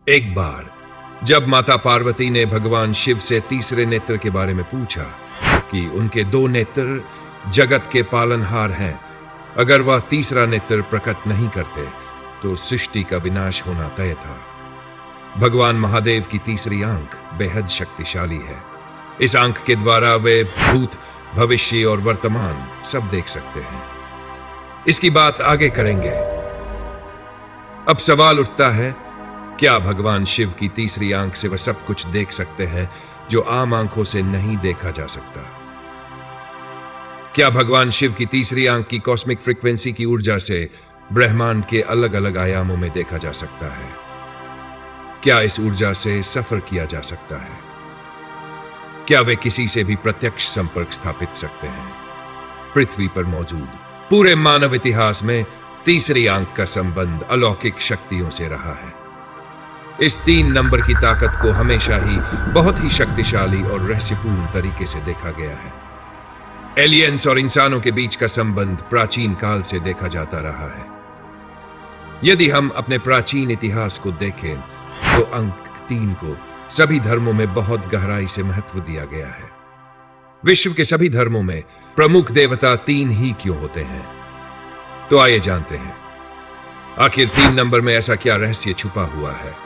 एक बार जब माता पार्वती ने भगवान शिव से तीसरे नेत्र के बारे में पूछा कि उनके दो नेत्र जगत के पालनहार हैं, अगर वह तीसरा नेत्र प्रकट नहीं करते तो सृष्टि का विनाश होना तय था। भगवान महादेव की तीसरी आंख बेहद शक्तिशाली है। इस आंख के द्वारा वे भूत, भविष्य और वर्तमान सब देख सकते हैं। इसकी बात आगे करेंगे। अब सवाल उठता है, क्या भगवान शिव की तीसरी आंख से वह सब कुछ देख सकते हैं जो आम आंखों से नहीं देखा जा सकता? क्या भगवान शिव की तीसरी आंख की कॉस्मिक फ्रीक्वेंसी की ऊर्जा से ब्रह्मांड के अलग अलग आयामों में देखा जा सकता है? क्या इस ऊर्जा से सफर किया जा सकता है? क्या वे किसी से भी प्रत्यक्ष संपर्क स्थापित सकते हैं? पृथ्वी पर मौजूद पूरे मानव इतिहास में तीसरी आंख का संबंध अलौकिक शक्तियों से रहा है। इस 3 नंबर की ताकत को हमेशा ही बहुत ही शक्तिशाली और रहस्यपूर्ण तरीके से देखा गया है। एलियंस और इंसानों के बीच का संबंध प्राचीन काल से देखा जाता रहा है। यदि हम अपने प्राचीन इतिहास को देखें तो अंक 3 को सभी धर्मों में बहुत गहराई से महत्व दिया गया है। विश्व के सभी धर्मों में प्रमुख देवता 3 ही क्यों होते हैं? तो आइए जानते हैं, आखिर 3 नंबर में ऐसा क्या रहस्य छुपा हुआ है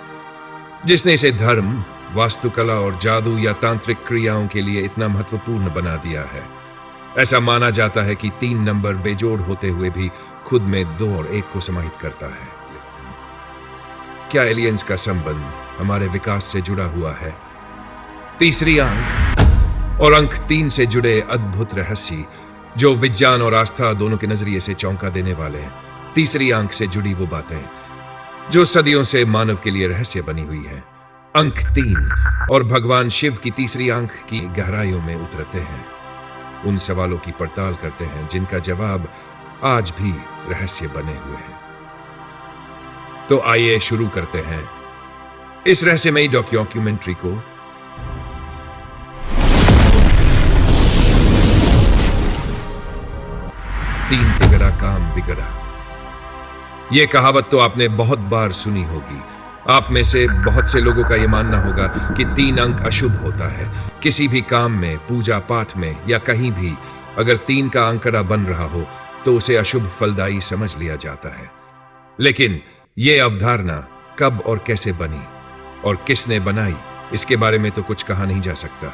जिसने इसे धर्म, वास्तुकला और जादू या तांत्रिक क्रियाओं के लिए इतना महत्वपूर्ण बना दिया है। ऐसा माना जाता है कि 3 नंबर बेजोड़ होते हुए भी खुद में 2 और 1 को समाहित करता है। क्या एलियंस का संबंध हमारे विकास से जुड़ा हुआ है? तीसरी आंख और अंक 3 से जुड़े अद्भुत रहस्य जो विज्ञान और आस्था दोनों के नजरिए से चौंका देने वाले हैं। तीसरी आंख से जुड़ी वो बातें जो सदियों से मानव के लिए रहस्य बनी हुई है। अंक 3 और भगवान शिव की तीसरी आंख की गहराइयों में उतरते हैं, उन सवालों की पड़ताल करते हैं जिनका जवाब आज भी रहस्य बने हुए हैं। तो आइए शुरू करते हैं इस रहस्यमयी डॉक्यूमेंट्री को। तीन तिगड़ा काम बिगड़ा। यह कहावत तो आपने बहुत बार सुनी होगी। आप में से बहुत से लोगों का यह मानना होगा कि 3 अंक अशुभ होता है। किसी भी काम में, पूजा पाठ में या कहीं भी अगर 3 का आंकड़ा बन रहा हो तो उसे अशुभ फलदायी समझ लिया जाता है। लेकिन यह अवधारणा कब और कैसे बनी और किसने बनाई, इसके बारे में तो कुछ कहा नहीं जा सकता।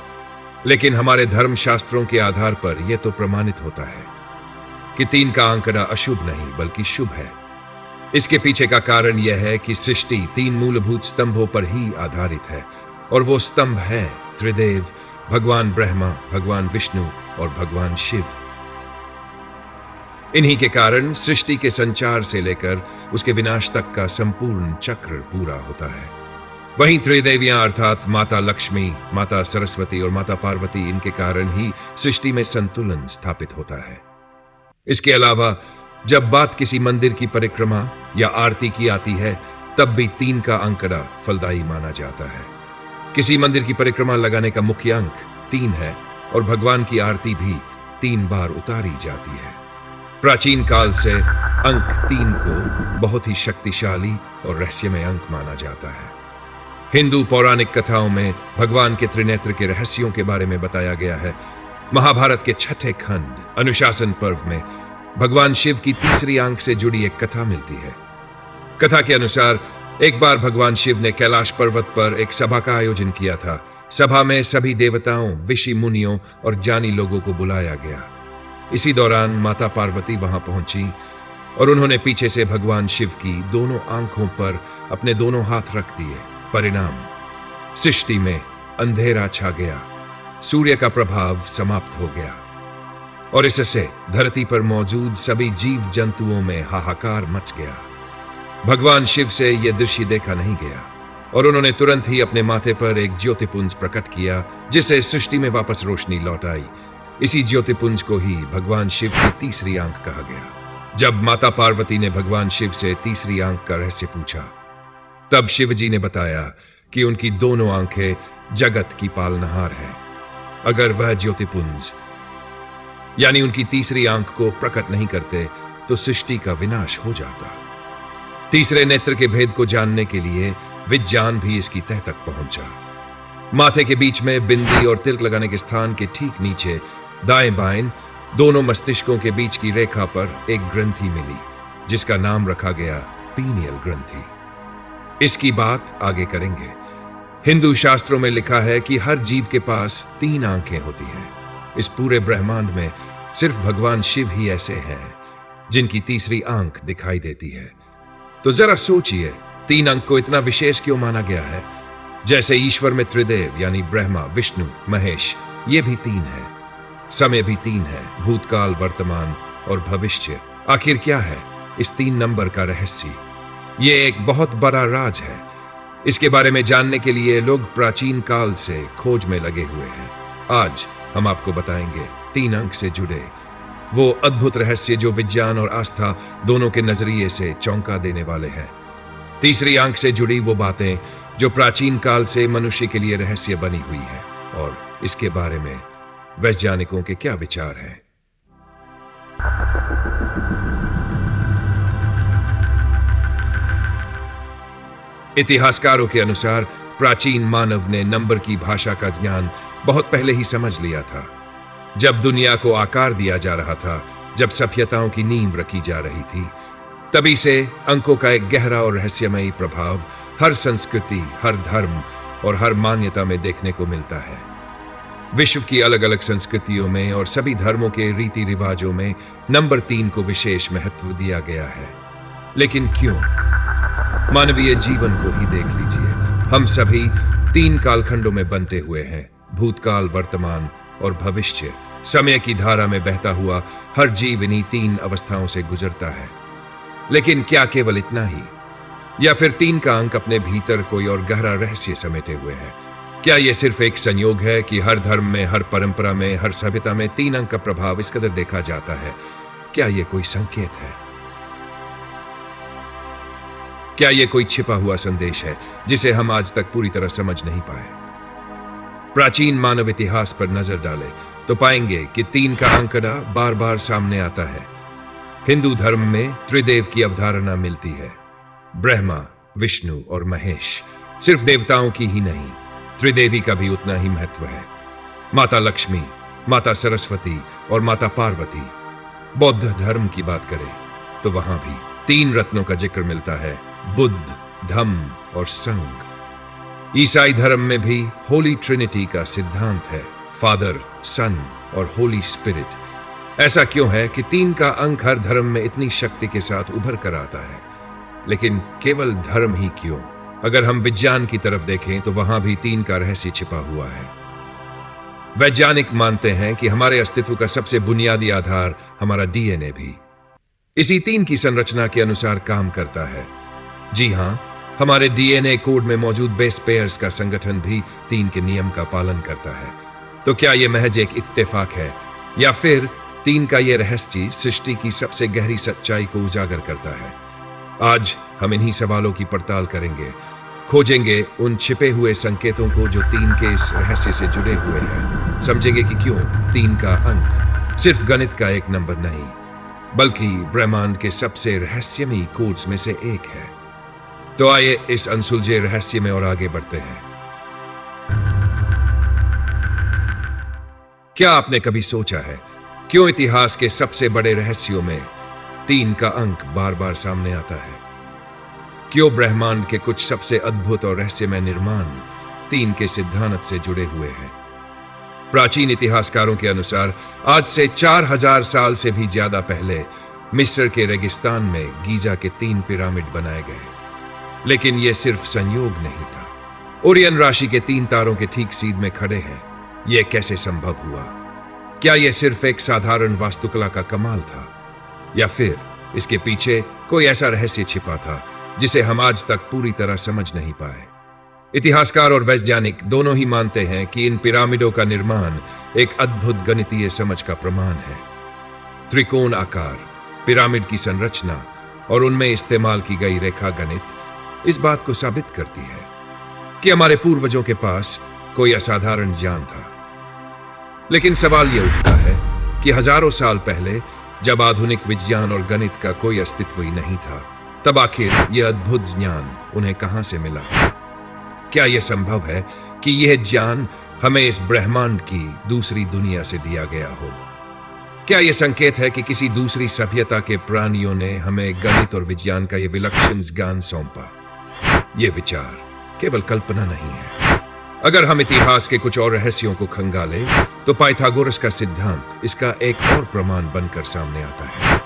लेकिन हमारे धर्म शास्त्रों के आधार पर यह तो प्रमाणित होता है कि 3 का आंकड़ा अशुभ नहीं बल्कि शुभ है। इसके पीछे का कारण यह है कि सृष्टि 3 मूलभूत स्तंभों पर ही आधारित है और वो स्तंभ है त्रिदेव, भगवान ब्रह्मा, भगवान विष्णु और भगवान शिव। इन्हीं के कारण सृष्टि के संचार से लेकर उसके विनाश तक का संपूर्ण चक्र पूरा होता है। वहीं त्रिदेवियां अर्थात माता लक्ष्मी, माता सरस्वती और माता पार्वती, इनके कारण ही सृष्टि में संतुलन स्थापित होता है। इसके अलावा जब बात किसी मंदिर की परिक्रमा या आरती की आती है तब भी 3 का आंकड़ा फलदायी माना जाता है। किसी मंदिर की परिक्रमा लगाने का मुख्य अंक 3 है और भगवान की आरती भी 3 बार उतारी जाती है। प्राचीन काल से अंक 3 को बहुत ही शक्तिशाली और रहस्यमय अंक माना जाता है। हिंदू पौराणिक कथाओं में भगवान के त्रिनेत्र के रहस्यों के बारे में बताया गया है। महाभारत के 6ठे खंड अनुशासन पर्व में भगवान शिव की तीसरी आंख से जुड़ी एक कथा मिलती है। कथा के अनुसार एक बार भगवान शिव ने कैलाश पर्वत पर एक सभा का आयोजन किया था। सभा में सभी देवताओं, ऋषि मुनियों और ज्ञानी लोगों को बुलाया गया। इसी दौरान माता पार्वती वहां पहुंची और उन्होंने पीछे से भगवान शिव की दोनों आंखों पर अपने दोनों हाथ रख दिए। परिणाम, सृष्टि में अंधेरा छा गया, सूर्य का प्रभाव समाप्त हो गया और इससे धरती पर मौजूद सभी जीव जंतुओं में हाहाकार मच गया। भगवान शिव से यह दृश्य देखा नहीं गया और उन्होंने तुरंत ही अपने माथे पर एक ज्योतिपुंज प्रकट किया जिससे सृष्टि में वापस रोशनी लौट आई। इसी ज्योतिपुंज को ही भगवान शिव की तीसरी आंख कहा गया। जब माता पार्वती ने भगवान शिव से तीसरी आंख का रहस्य पूछा तब शिव जी ने बताया कि उनकी दोनों आंखें जगत की पालनहार हैं। अगर वह ज्योतिपुंज यानी उनकी तीसरी आंख को प्रकट नहीं करते तो सृष्टि का विनाश हो जाता। तीसरे नेत्र के भेद को जानने के लिए विज्ञान भी इसकी तह तक पहुंचा। माथे के बीच में बिंदी और तिलक लगाने के स्थान के ठीक नीचे दाएं बाएं दोनों मस्तिष्कों के बीच की रेखा पर एक ग्रंथि मिली, जिसका नाम रखा गया पीनियल ग्रंथि। इसकी बात आगे करेंगे। हिंदू शास्त्रों में लिखा है कि हर जीव के पास 3 आंखें होती हैं। इस पूरे ब्रह्मांड में सिर्फ भगवान शिव ही ऐसे हैं जिनकी तीसरी आंख दिखाई देती है। तो जरा सोचिए, 3 अंक को इतना विशेष क्यों माना गया है? जैसे ईश्वर में त्रिदेव यानी ब्रह्मा, विष्णु, महेश, ये भी 3 है। समय भी 3 है, भूतकाल, वर्तमान और भविष्य। आखिर क्या है इस 3 नंबर का रहस्य? ये एक बहुत बड़ा राज है। इसके बारे में जानने के लिए लोग प्राचीन काल से खोज में लगे हुए हैं। आज हम आपको बताएंगे 3 अंक से जुड़े वो अद्भुत रहस्य जो विज्ञान और आस्था दोनों के नजरिए से चौंका देने वाले हैं। तीसरी आंख से जुड़ी वो बातें जो प्राचीन काल से मनुष्य के लिए रहस्य बनी हुई है, और इसके बारे में वैज्ञानिकों के क्या विचार हैं। इतिहासकारों के अनुसार प्राचीन मानव ने नंबर की भाषा का ज्ञान बहुत पहले ही समझ लिया था। जब दुनिया को आकार दिया जा रहा था, जब सभ्यताओं की नींव रखी जा रही थी, तभी से अंकों का एक गहरा और रहस्यमयी प्रभाव हर संस्कृति, हर धर्म और हर मान्यता में देखने को मिलता है। विश्व की अलग अलग संस्कृतियों में और सभी धर्मों के रीति रिवाजों में नंबर 3 को विशेष महत्व दिया गया है। लेकिन क्यों? मानवीय जीवन को ही देख लीजिए। हम सभी 3 कालखंडों में बंटे हुए हैं, भूतकाल, वर्तमान और भविष्य। समय की धारा में बहता हुआ हर जीव इन्हीं 3 अवस्थाओं से गुजरता है। लेकिन क्या केवल इतना ही, या फिर 3 का अंक अपने भीतर कोई और गहरा रहस्य समेटे हुए है? क्या यह सिर्फ एक संयोग है कि हर धर्म में, हर परंपरा में, हर सभ्यता में 3 अंक का प्रभाव इस कदर देखा जाता है? क्या यह कोई संकेत है? क्या यह कोई छिपा हुआ संदेश है जिसे हम आज तक पूरी तरह समझ नहीं पाए? प्राचीन मानव इतिहास पर नजर डालें तो पाएंगे कि 3 का आंकड़ा बार बार सामने आता है। हिंदू धर्म में त्रिदेव की अवधारणा मिलती है। ब्रह्मा, विष्णु और महेश। सिर्फ देवताओं की ही नहीं, त्रिदेवी का भी उतना ही महत्व है। माता लक्ष्मी, माता सरस्वती और माता पार्वती। बौद्ध धर्म की बात करें तो वहां भी 3 रत्नों का जिक्र मिलता है, बुद्ध, धम्म और संघ। ईसाई धर्म में भी होली ट्रिनिटी का सिद्धांत है, फादर, सन और होली स्पिरिट। ऐसा क्यों है कि 3 का अंक हर धर्म में इतनी शक्ति के साथ उभर कर आता है? लेकिन केवल धर्म ही क्यों? अगर हम विज्ञान की तरफ देखें तो वहां भी 3 का रहस्य छिपा हुआ है। वैज्ञानिक मानते हैं कि हमारे अस्तित्व का सबसे बुनियादी आधार हमारा डीएनए भी इसी 3 की संरचना के अनुसार काम करता है। जी हां, हमारे डीएनए कोड में मौजूद बेस पेयर्स का संगठन भी 3 के नियम का पालन करता है। तो क्या यह महज एक इत्तेफाक है, या फिर 3 का यह रहस्य सृष्टि की सबसे गहरी सच्चाई को उजागर करता है? आज हम इन्हीं सवालों की पड़ताल करेंगे, खोजेंगे उन छिपे हुए संकेतों को जो 3 के इस रहस्य से जुड़े हुए हैं। समझेंगे कि क्यों 3 का अंक सिर्फ गणित का एक नंबर नहीं, बल्कि ब्रह्मांड के सबसे रहस्यमयी कोड्स में से एक है। तो आइए इस अनसुलझे रहस्य में और आगे बढ़ते हैं। क्या आपने कभी सोचा है क्यों इतिहास के सबसे बड़े रहस्यों में 3 का अंक बार बार सामने आता है? क्यों ब्रह्मांड के कुछ सबसे अद्भुत और रहस्यमय निर्माण 3 के सिद्धांत से जुड़े हुए हैं? प्राचीन इतिहासकारों के अनुसार आज से 4000 साल से भी ज्यादा पहले मिस्र के रेगिस्तान में गीजा के 3 पिरामिड बनाए गए। लेकिन यह सिर्फ संयोग नहीं था। ओरियन राशि के 3 तारों के ठीक सीध में खड़े हैं। यह कैसे संभव हुआ? क्या यह सिर्फ एक साधारण वास्तुकला का कमाल था, या फिर इसके पीछे कोई ऐसा रहस्य छिपा था जिसे हम आज तक पूरी तरह समझ नहीं पाए? इतिहासकार और वैज्ञानिक दोनों ही मानते हैं कि इन पिरामिडों का निर्माण एक अद्भुत गणितीय समझ का प्रमाण है। त्रिकोण आकार, पिरामिड की संरचना और उनमें इस्तेमाल की गई रेखा गणित इस बात को साबित करती है कि हमारे पूर्वजों के पास कोई असाधारण ज्ञान था। लेकिन सवाल यह उठता है कि हजारों साल पहले, जब आधुनिक विज्ञान और गणित का कोई अस्तित्व ही नहीं था, तब आखिर यह अद्भुत ज्ञान उन्हें कहां से मिला? क्या यह संभव है कि यह ज्ञान हमें इस ब्रह्मांड की दूसरी दुनिया से दिया गया हो? क्या यह संकेत है कि किसी दूसरी सभ्यता के प्राणियों ने हमें गणित और विज्ञान का यह विलक्षण ज्ञान सौंपा? यह विचार केवल कल्पना नहीं है। अगर हम इतिहास के कुछ और रहस्यों को खंगालें, तो पाइथागोरस का सिद्धांत इसका एक और प्रमाण बनकर सामने आता है।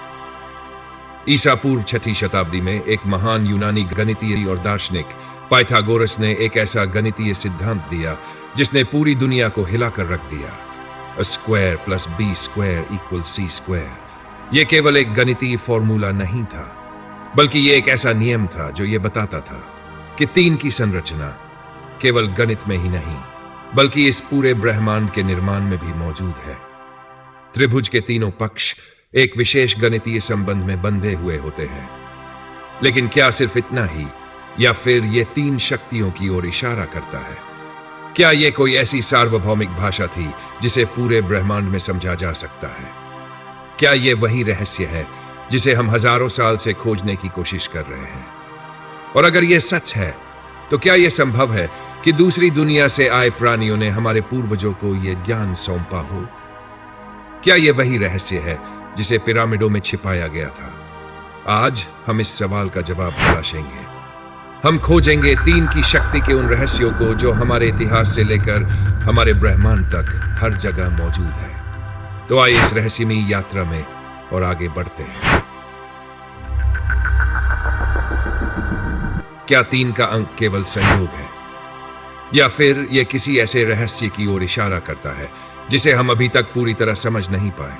ईसा पूर्व 6वीं शताब्दी में एक महान यूनानी गणितीय और दार्शनिक पाइथागोरस ने एक ऐसा गणितीय सिद्धांत दिया जिसने पूरी दुनिया को हिलाकर रख दिया। A square plus b square equals c square। यह केवल एक गणितीय फॉर्मूला नहीं था, बल्कि यह एक ऐसा नियम था जो यह बताता था कि 3 की संरचना केवल गणित में ही नहीं, बल्कि इस पूरे ब्रह्मांड के निर्माण में भी मौजूद है। त्रिभुज के तीनों पक्ष एक विशेष गणितीय संबंध में बंधे हुए होते हैं। लेकिन क्या सिर्फ इतना ही, या फिर यह 3 शक्तियों की ओर इशारा करता है? क्या यह कोई ऐसी सार्वभौमिक भाषा थी जिसे पूरे ब्रह्मांड में समझा जा सकता है? क्या यह वही रहस्य है जिसे हम हजारों साल से खोजने की कोशिश कर रहे हैं? और अगर यह सच है, तो क्या यह संभव है कि दूसरी दुनिया से आए प्राणियों ने हमारे पूर्वजों को यह ज्ञान सौंपा हो? क्या यह वही रहस्य है जिसे पिरामिडों में छिपाया गया था? आज हम इस सवाल का जवाब तलाशेंगे। हम खोजेंगे 3 की शक्ति के उन रहस्यों को जो हमारे इतिहास से लेकर हमारे ब्रह्मांड तक हर जगह मौजूद है। तो आइए इस रहस्यमयी यात्रा में और आगे बढ़ते हैं। क्या 3 का अंक केवल संयोग है, या फिर यह किसी ऐसे रहस्य की ओर इशारा करता है जिसे हम अभी तक पूरी तरह समझ नहीं पाए?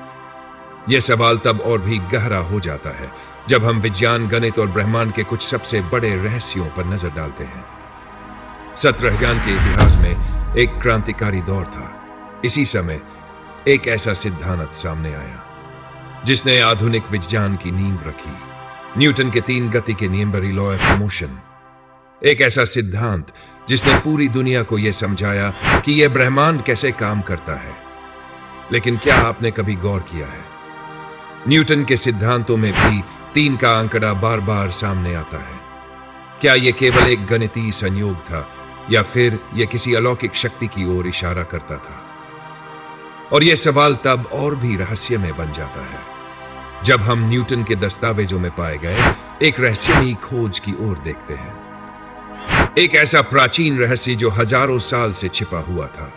यह सवाल तब और भी गहरा हो जाता है जब हम विज्ञान, गणित और ब्रह्मांड के कुछ सबसे बड़े रहस्यों पर नजर डालते हैं। सतरज्ञान के इतिहास में एक क्रांतिकारी दौर था। इसी समय एक ऐसा सिद्धांत सामने आया जिसने आधुनिक विज्ञान की नींव रखी। न्यूटन के 3 गति के नियम, लॉ ऑफ मोशन। एक ऐसा सिद्धांत जिसने पूरी दुनिया को यह समझाया कि यह ब्रह्मांड कैसे काम करता है। लेकिन क्या आपने कभी गौर किया है, न्यूटन के सिद्धांतों में भी 3 का आंकड़ा बार बार सामने आता है? क्या यह केवल एक गणितीय संयोग था, या फिर यह किसी अलौकिक शक्ति की ओर इशारा करता था? और यह सवाल तब और भी रहस्यमय बन जाता है जब हम न्यूटन के दस्तावेजों में पाए गए एक रहस्यमयी खोज की ओर देखते हैं। एक ऐसा प्राचीन रहस्य जो हजारों साल से छिपा हुआ था।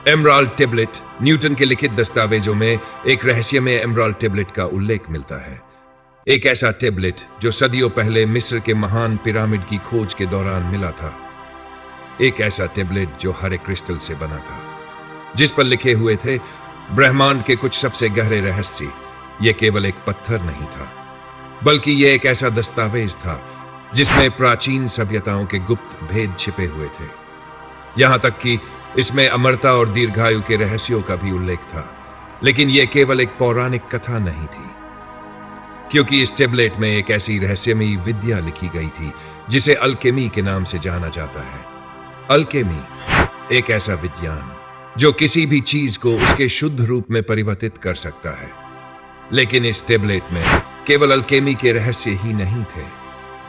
Emerald tablet. न्यूटन के लिखित दस्तावेजों में एक रहस्यमय एमराल्ड टेबलेट का उल्लेख मिलता है। एक ऐसा टेबलेट जो सदियों पहले मिस्र के महान पिरामिड की खोज के दौरान मिला था। एक ऐसा टेबलेट जो हरे क्रिस्टल से बना था, जिस पर लिखे हुए थे ब्रह्मांड के कुछ सबसे गहरे रहस्य। यह केवल एक पत्थर नहीं था, बल्कि यह एक ऐसा दस्तावेज था जिसमें प्राचीन सभ्यताओं के गुप्त भेद छिपे हुए थे। यहां तक कि इसमें अमरता और दीर्घायु के रहस्यों का भी उल्लेख था। लेकिन यह केवल एक पौराणिक कथा नहीं थी, क्योंकि इस टेबलेट में एक ऐसी रहस्यमयी विद्या लिखी गई थी जिसे अल्केमी के नाम से जाना जाता है। अल्केमी एक ऐसा विज्ञान जो किसी भी चीज को उसके शुद्ध रूप में परिवर्तित कर सकता है। लेकिन इस टेबलेट में केवल अल्केमी के रहस्य ही नहीं थे,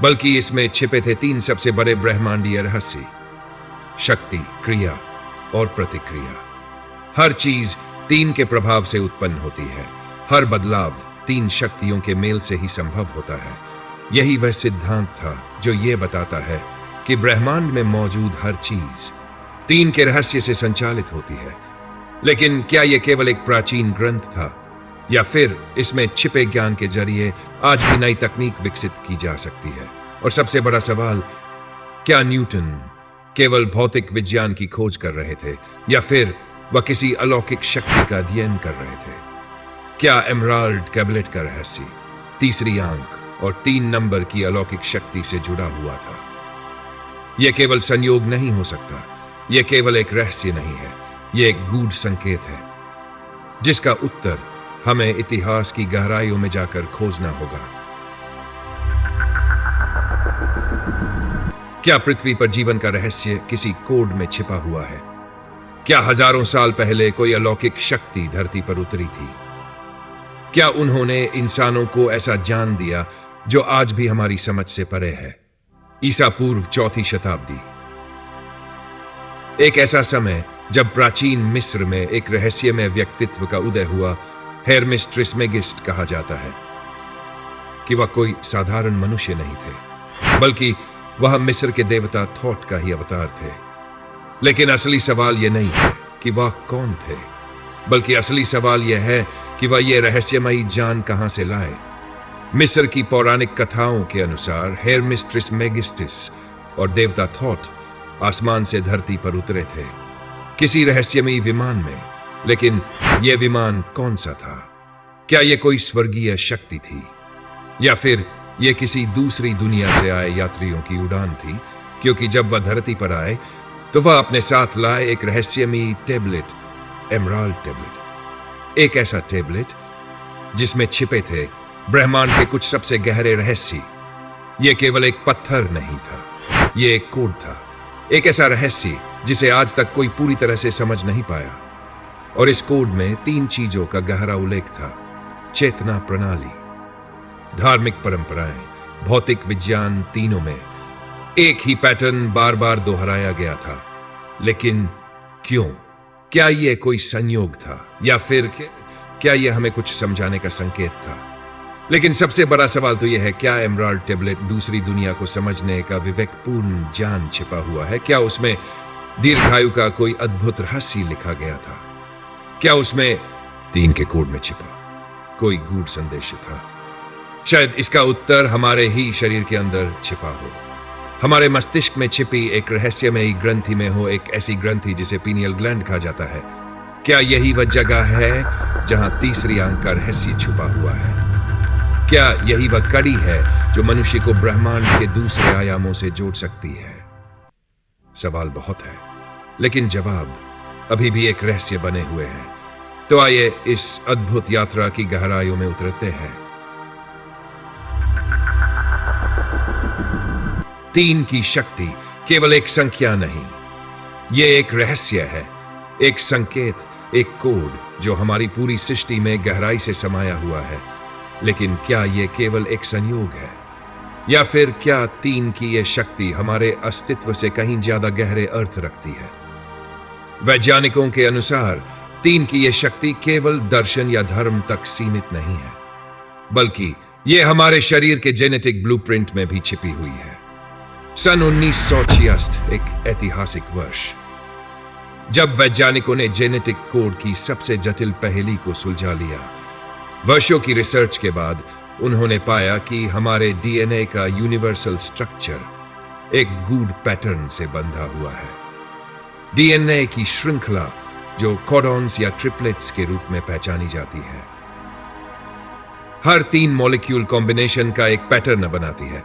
बल्कि इसमें छिपे थे 3 सबसे बड़े ब्रह्मांडीय रहस्य: शक्ति, क्रिया और प्रतिक्रिया। हर चीज 3 के प्रभाव से उत्पन्न होती है। हर बदलाव 3 शक्तियों के मेल से ही संभव होता है। यही वह सिद्धांत था जो यह बताता है कि ब्रह्मांड में मौजूद हर चीज 3 के रहस्य से संचालित होती है। लेकिन क्या यह केवल एक प्राचीन ग्रंथ था, या फिर इसमें छिपे ज्ञान के जरिए आज भी नई तकनीक विकसित की जा सकती है? और सबसे बड़ा सवाल, क्या न्यूटन केवल भौतिक विज्ञान की खोज कर रहे थे, या फिर वह किसी अलौकिक शक्ति का अध्ययन कर रहे थे? क्या एमराल्ड टेबलेट का रहस्य 3री आंख और 3 नंबर की अलौकिक शक्ति से जुड़ा हुआ था? यह केवल संयोग नहीं हो सकता। यह केवल एक रहस्य नहीं है, यह एक गूढ़ संकेत है जिसका उत्तर हमें इतिहास की गहराइयों में जाकर खोजना होगा। क्या पृथ्वी पर जीवन का रहस्य किसी कोड में छिपा हुआ है? क्या हजारों साल पहले कोई अलौकिक शक्ति धरती पर उतरी थी? क्या उन्होंने इंसानों को ऐसा ज्ञान दिया जो आज भी हमारी समझ से परे है? ईसा पूर्व 4वीं शताब्दी। एक ऐसा समय जब प्राचीन मिस्र में एक रहस्यमय व्यक्तित्व का उदय हुआ। हेरमिस ट्रिस्मेगिस्ट कहा जाता है कि वह कोई साधारण मनुष्य नहीं थे, बल्कि वह मिस्र के देवता थॉट का ही अवतार थे। लेकिन असली सवाल यह नहीं है कि वह कौन थे, बल्कि असली सवाल यह है कि वह यह रहस्यमयी जान कहां से लाए। मिस्र की पौराणिक कथाओं के अनुसार हेरमिस ट्रिस्मेगिस्टिस और देवता थॉट आसमान से धरती पर उतरे थे किसी रहस्यमयी विमान में। लेकिन यह विमान कौन सा था? क्या यह कोई स्वर्गीय शक्ति थी, या फिर यह किसी दूसरी दुनिया से आए यात्रियों की उड़ान थी? क्योंकि जब वह धरती पर आए तो वह अपने साथ लाए एक रहस्यमयी टेबलेट, एमराल्ड टेबलेट। एक ऐसा टेबलेट जिसमें छिपे थे ब्रह्मांड के कुछ सबसे गहरे रहस्य। यह केवल एक पत्थर नहीं था, यह एक कोड था, एक ऐसा रहस्य जिसे आज तक कोई पूरी तरह से समझ नहीं पाया। और इस कोड में 3 चीजों का गहरा उल्लेख था: चेतना प्रणाली, धार्मिक परंपराएं, भौतिक विज्ञान, तीनों में एक ही पैटर्न बार बार दोहराया गया था। लेकिन क्यों? क्या यह कोई संयोग था, या फिर क्या यह हमें कुछ समझाने का संकेत था? लेकिन सबसे बड़ा सवाल तो यह है, क्या एमराल्ड टेबलेट दूसरी दुनिया को समझने का विवेकपूर्ण ज्ञान छिपा हुआ है? क्या उसमें दीर्घायु का कोई अद्भुत रहस्य लिखा गया था? क्या उसमें 3 के कोड में छिपा कोई गूढ़ संदेश था? शायद इसका उत्तर हमारे ही शरीर के अंदर छिपा हो, हमारे मस्तिष्क में छिपी एक रहस्यमयी ग्रंथि में हो, एक ऐसी ग्रंथि जिसे पीनियल ग्लैंड कहा जाता है। क्या यही वह जगह है जहां तीसरी आंख का रहस्य छुपा हुआ है? क्या यही वह कड़ी है जो मनुष्य को ब्रह्मांड के दूसरे आयामों से जोड़ सकती है? सवाल बहुत है, लेकिन जवाब अभी भी एक रहस्य बने हुए हैं। तो आइए इस अद्भुत यात्रा की गहराइयों में उतरते हैं। 3 की शक्ति केवल एक संख्या नहीं, यह एक रहस्य है, एक संकेत, एक कोड जो हमारी पूरी सृष्टि में गहराई से समाया हुआ है। लेकिन क्या यह केवल एक संयोग है, या फिर क्या 3 की यह शक्ति हमारे अस्तित्व से कहीं ज्यादा गहरे अर्थ रखती है? वैज्ञानिकों के अनुसार 3 की यह शक्ति केवल दर्शन या धर्म तक सीमित नहीं है, बल्कि यह हमारे शरीर के जेनेटिक ब्लूप्रिंट में भी छिपी हुई है। सन 1966 एक ऐतिहासिक वर्ष, जब वैज्ञानिकों ने जेनेटिक कोड की सबसे जटिल पहेली को सुलझा लिया। वर्षों की रिसर्च के बाद उन्होंने पाया कि हमारे डीएनए का यूनिवर्सल स्ट्रक्चर एक गूढ़ पैटर्न से बंधा हुआ है। डीएनए की श्रृंखला जो कोडॉन्स या ट्रिपलेट्स के रूप में पहचानी जाती है, हर 3 मॉलिक्यूल कॉम्बिनेशन का एक पैटर्न बनाती है,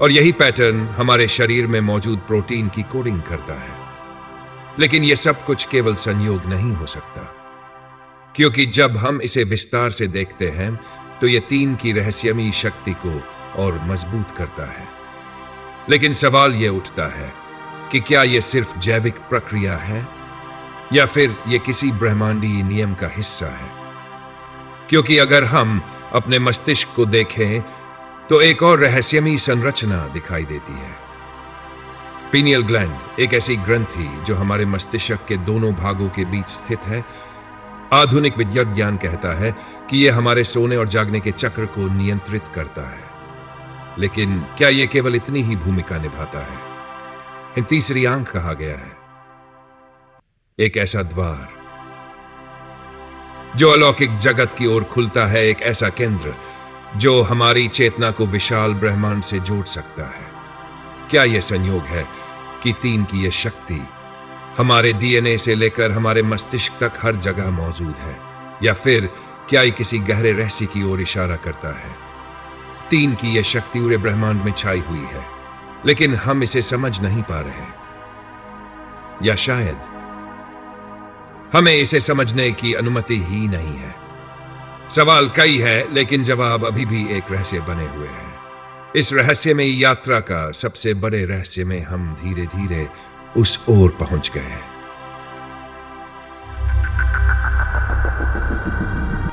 और यही पैटर्न हमारे शरीर में मौजूद प्रोटीन की कोडिंग करता है। लेकिन यह सब कुछ केवल संयोग नहीं हो सकता, क्योंकि जब हम इसे विस्तार से देखते हैं तो यह 3 की रहस्यमयी शक्ति को और मजबूत करता है। लेकिन सवाल यह उठता है कि क्या यह सिर्फ जैविक प्रक्रिया है, या फिर यह किसी ब्रह्मांडीय नियम का हिस्सा है? क्योंकि अगर हम अपने मस्तिष्क को देखें तो एक और रहस्यमयी संरचना दिखाई देती है। पीनियल ग्लैंड एक ऐसी ग्रंथि जो हमारे मस्तिष्क के दोनों भागों के बीच स्थित है। आधुनिक विज्ञान कहता है कि यह हमारे सोने और जागने के चक्र को नियंत्रित करता है। लेकिन क्या यह केवल इतनी ही भूमिका निभाता है? इन तीसरी आंख कहा गया है, एक ऐसा द्वार जो अलौकिक जगत की ओर खुलता है, एक ऐसा केंद्र जो हमारी चेतना को विशाल ब्रह्मांड से जोड़ सकता है। क्या यह संयोग है कि 3 की यह शक्ति हमारे डीएनए से लेकर हमारे मस्तिष्क तक हर जगह मौजूद है, या फिर क्या यह किसी गहरे रहस्य की ओर इशारा करता है? 3 की यह शक्ति पूरे ब्रह्मांड में छाई हुई है, लेकिन हम इसे समझ नहीं पा रहे, या शायद हमें इसे समझने की अनुमति ही नहीं है। सवाल कई है, लेकिन जवाब अभी भी एक रहस्य बने हुए हैं। इस रहस्य में यात्रा का सबसे बड़े रहस्य में हम धीरे धीरे उस ओर पहुंच गए हैं।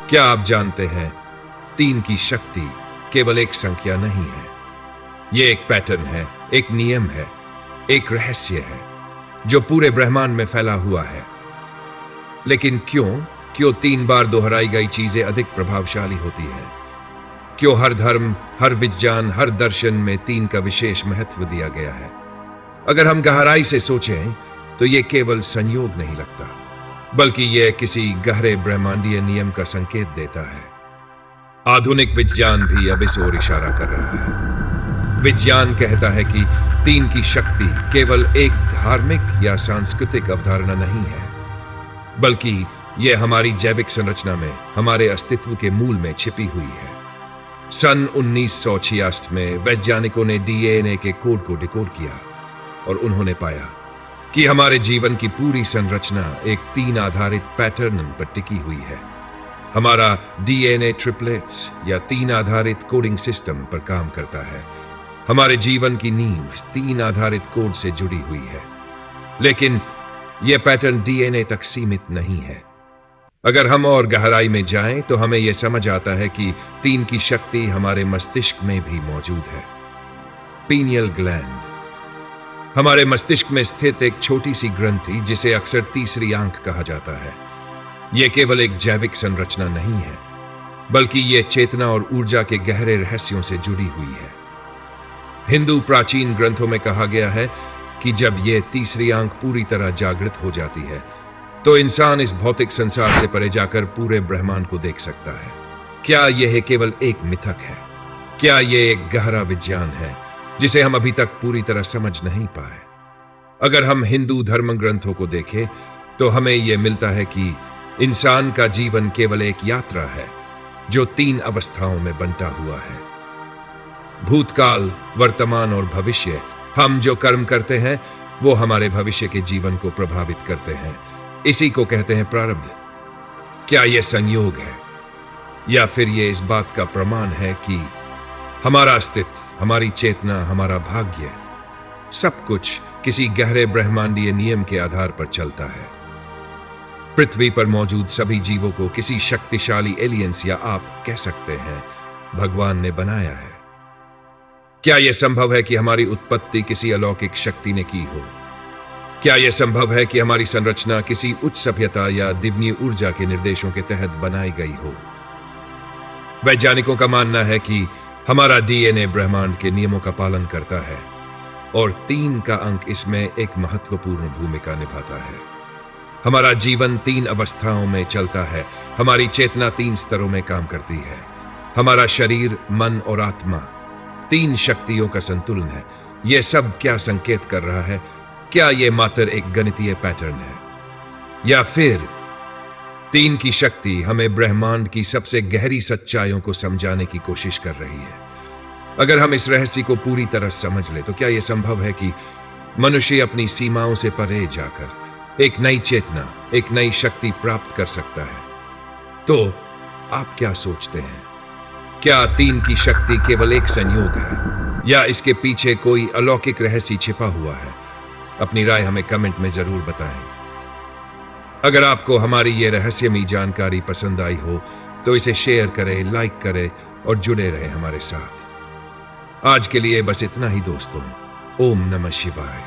क्या आप जानते हैं, 3 की शक्ति केवल एक संख्या नहीं है, यह एक पैटर्न है, एक नियम है, एक रहस्य है जो पूरे ब्रह्मांड में फैला हुआ है। लेकिन क्यों 3 बार दोहराई गई चीजें अधिक प्रभावशाली होती हैं? क्यों हर धर्म, हर विज्ञान, हर दर्शन में 3 का विशेष महत्व दिया गया है? अगर हम गहराई से सोचें तो यह केवल संयोग नहीं लगता, बल्कि यह किसी गहरे ब्रह्मांडीय नियम का संकेत देता है। आधुनिक विज्ञान भी अब इस ओर इशारा कर रहा है। विज्ञान कहता है कि 3 की शक्ति केवल एक धार्मिक या सांस्कृतिक अवधारणा नहीं है, बल्कि यह हमारी जैविक संरचना में, हमारे अस्तित्व के मूल में छिपी हुई है। सन 1966 में वैज्ञानिकों ने डीएनए के कोड को डिकोड किया और उन्होंने पाया कि हमारे जीवन की पूरी संरचना एक 3 आधारित पैटर्न पर टिकी हुई है। हमारा डीएनए ट्रिपलेट्स या 3 आधारित कोडिंग सिस्टम पर काम करता है। हमारे जीवन की नींव 3 आधारित कोड से जुड़ी हुई है। लेकिन यह पैटर्न डीएनए तक सीमित नहीं है। अगर हम और गहराई में जाएं तो हमें यह समझ आता है कि 3 की शक्ति हमारे मस्तिष्क में भी मौजूद है। पीनियल ग्लैंड हमारे मस्तिष्क में स्थित एक छोटी सी ग्रंथि, जिसे अक्सर तीसरी आंख कहा जाता है। यह केवल एक जैविक संरचना नहीं है, बल्कि यह चेतना और ऊर्जा के गहरे रहस्यों से जुड़ी हुई है। हिंदू प्राचीन ग्रंथों में कहा गया है कि जब यह तीसरी आंख पूरी तरह जागृत हो जाती है तो इंसान इस भौतिक संसार से परे जाकर पूरे ब्रह्मांड को देख सकता है। क्या यह केवल एक मिथक है? क्या यह एक गहरा विज्ञान है जिसे हम अभी तक पूरी तरह समझ नहीं पाए? अगर हम हिंदू धर्म ग्रंथों को देखें तो हमें यह मिलता है कि इंसान का जीवन केवल एक यात्रा है जो 3 अवस्थाओं में बंटा हुआ है। भूतकाल, वर्तमान और भविष्य। हम जो कर्म करते हैं वो हमारे भविष्य के जीवन को प्रभावित करते हैं। इसी को कहते हैं प्रारब्ध। क्या यह संयोग है या फिर यह इस बात का प्रमाण है कि हमारा अस्तित्व, हमारी चेतना, हमारा भाग्य, सब कुछ किसी गहरे ब्रह्मांडीय नियम के आधार पर चलता है? पृथ्वी पर मौजूद सभी जीवों को किसी शक्तिशाली एलियंस या आप कह सकते हैं भगवान ने बनाया है। क्या यह संभव है कि हमारी उत्पत्ति किसी अलौकिक शक्ति ने की हो? क्या यह संभव है कि हमारी संरचना किसी उच्च सभ्यता या दिव्य ऊर्जा के निर्देशों के तहत बनाई गई हो? वैज्ञानिकों का मानना है कि हमारा डीएनए ब्रह्मांड के नियमों का पालन करता है और 3 का अंक इसमें एक महत्वपूर्ण भूमिका निभाता है। हमारा जीवन 3 अवस्थाओं में चलता है। हमारी चेतना 3 स्तरों में काम करती है। हमारा शरीर, मन और आत्मा 3 शक्तियों का संतुलन है। यह सब क्या संकेत कर रहा है? क्या यह मात्र एक गणितीय पैटर्न है या फिर 3 की शक्ति हमें ब्रह्मांड की सबसे गहरी सच्चाइयों को समझाने की कोशिश कर रही है? अगर हम इस रहस्य को पूरी तरह समझ ले तो क्या यह संभव है कि मनुष्य अपनी सीमाओं से परे जाकर एक नई चेतना, एक नई शक्ति प्राप्त कर सकता है? तो आप क्या सोचते हैं? क्या 3 की शक्ति केवल एक संयोग है या इसके पीछे कोई अलौकिक रहस्य छिपा हुआ है? अपनी राय हमें कमेंट में जरूर बताएं। अगर आपको हमारी ये रहस्यमयी जानकारी पसंद आई हो तो इसे शेयर करें, लाइक करें और जुड़े रहें हमारे साथ। आज के लिए बस इतना ही दोस्तों। ओम नमः शिवाय।